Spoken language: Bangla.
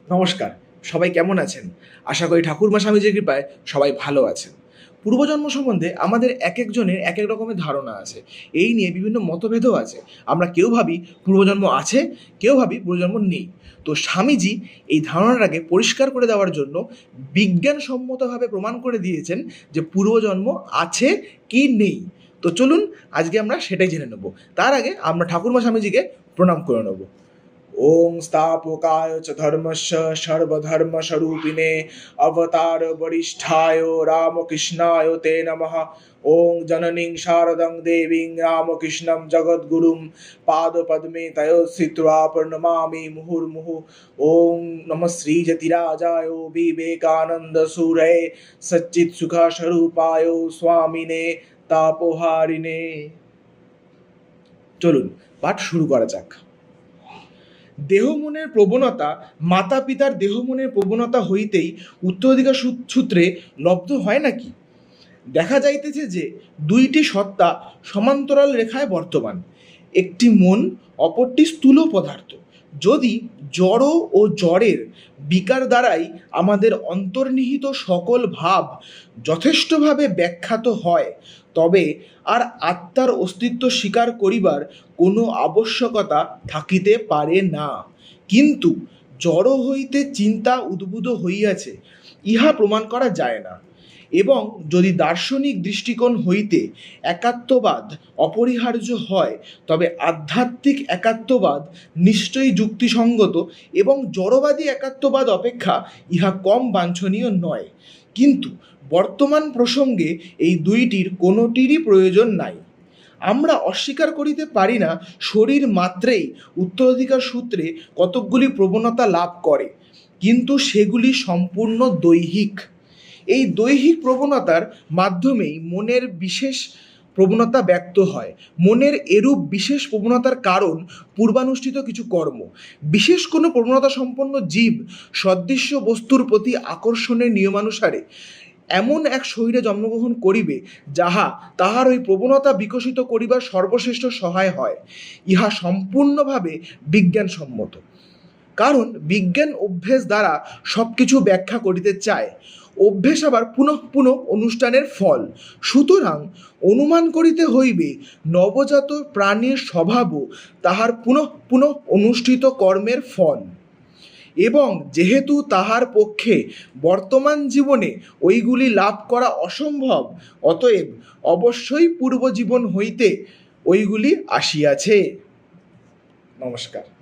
নমস্কার। সবাই কেমন আছেন? আশা করি ঠাকুরমা স্বামীজির কৃপায় সবাই ভালো আছেন। পূর্বজন্ম সম্বন্ধে আমাদের একেকজনের একেক রকমের ধারণা আছে। এই নিয়ে বিভিন্ন মতভেদও আছে। আমরা কেউ ভাবি পূর্বজন্ম আছে, কেউ ভাবি পূর্বজন্ম নেই। তো স্বামীজি এই ধারণাটাকে পরিষ্কার করে দেওয়ার জন্য বিজ্ঞানসম্মতভাবে প্রমাণ করে দিয়েছেন যে পূর্বজন্ম আছে কি নেই। তো চলুন আজকে আমরা সেটাই জেনে নেব। তার আগে আমরা ঠাকুরমা স্বামীজিকে প্রণাম করে নেব। ओम स्थापकाय च धर्मस्य सर्वधर्मस्वरूपिणे अवतार वरिष्ठाय रामकृष्णाय ते नमः। ओं जननीं शारदं देवीं रामकृष्णं जगद्गुरुं पादपद्मे तयो स्थित्वा प्रणमामि मुहुर्मुहुः। ओं नमः श्रीजतिराजाय विवेकानन्दसूरये सच्चित्सुखस्वरूपाय स्वामिने तापोहारिणे। চলুন পাঠ শুরু করা যাক। দেহ মনের প্রবণতা মাতা পিতার দেহ মনের প্রবণতা হইতেই উত্তরাধিকার সূত্রে লব্ধ হয় নাকি? দেখা যাইতেছে যে দুইটি সত্তা সমান্তরাল রেখায় বর্তমান, একটি মন অপরটি স্থূল পদার্থ। যদি জড় ও জড়ের বিকার দ্বারাই আমাদের অন্তর্নিহিত সকল ভাব যথেষ্টভাবে ব্যাখ্যাত হয়, তবে আর আত্মার অস্তিত্ব স্বীকার করিবার কোনো আবশ্যকতা থাকিতে পারে না। কিন্তু জড় হইতে চিন্তা উদ্ভূত হইয়াছে, ইহা প্রমাণ করা যায় না। এবং যদি দার্শনিক দৃষ্টিকোণ হইতে একাত্মবাদ অপরিহার্য হয়, তবে আধ্যাত্মিক একাত্মবাদ নিশ্চয়ই যুক্তিসঙ্গত এবং জড়বাদী একাত্মবাদ অপেক্ষা ইহা কম বাঞ্ছনীয় নয়। কিন্তু বর্তমান প্রসঙ্গে এই দুইটির কোনোটিরই প্রয়োজন নাই। আমরা অস্বীকার করিতে পারি না শরীর মাত্রেই উত্তরাধিকার সূত্রে কতকগুলি প্রবণতা লাভ করে, কিন্তু সেগুলি সম্পূর্ণ দৈহিক। এই দৈহিক প্রবণতার মাধ্যমেই মনের বিশেষ প্রবণতা ব্যক্ত হয়। মনের এরূপ বিশেষ প্রবণতার কারণ পূর্বানুষ্ঠিত কিছু কর্ম। বিশেষ কোনো প্রবণতা সম্পন্ন জীব সদৃশ্য বস্তুর প্রতি আকর্ষণের নিয়মানুসারে এমন এক শরীরে জন্মগ্রহণ করিবে যাহা তাহার ওই প্রবণতা বিকশিত করিবার সর্বশ্রেষ্ঠ সহায় হয়। ইহা সম্পূর্ণভাবে বিজ্ঞানসম্মত, কারণ বিজ্ঞান অভ্যেস দ্বারা সব কিছু ব্যাখ্যা করিতে চায়। অভ্যেস আবার পুনঃ পুনঃ অনুষ্ঠানের ফল। সুতরাং অনুমান করিতে হইবে নবজাত প্রাণীর স্বভাবও তাহার পুনঃ পুনঃ অনুষ্ঠিত কর্মের ফল, এবং যেহেতু তাহার পক্ষে বর্তমান জীবনে ওইগুলি লাভ করা অসম্ভব, অতএব অবশ্যই পূর্বজীবন হইতে ওইগুলি আসিয়াছে। নমস্কার।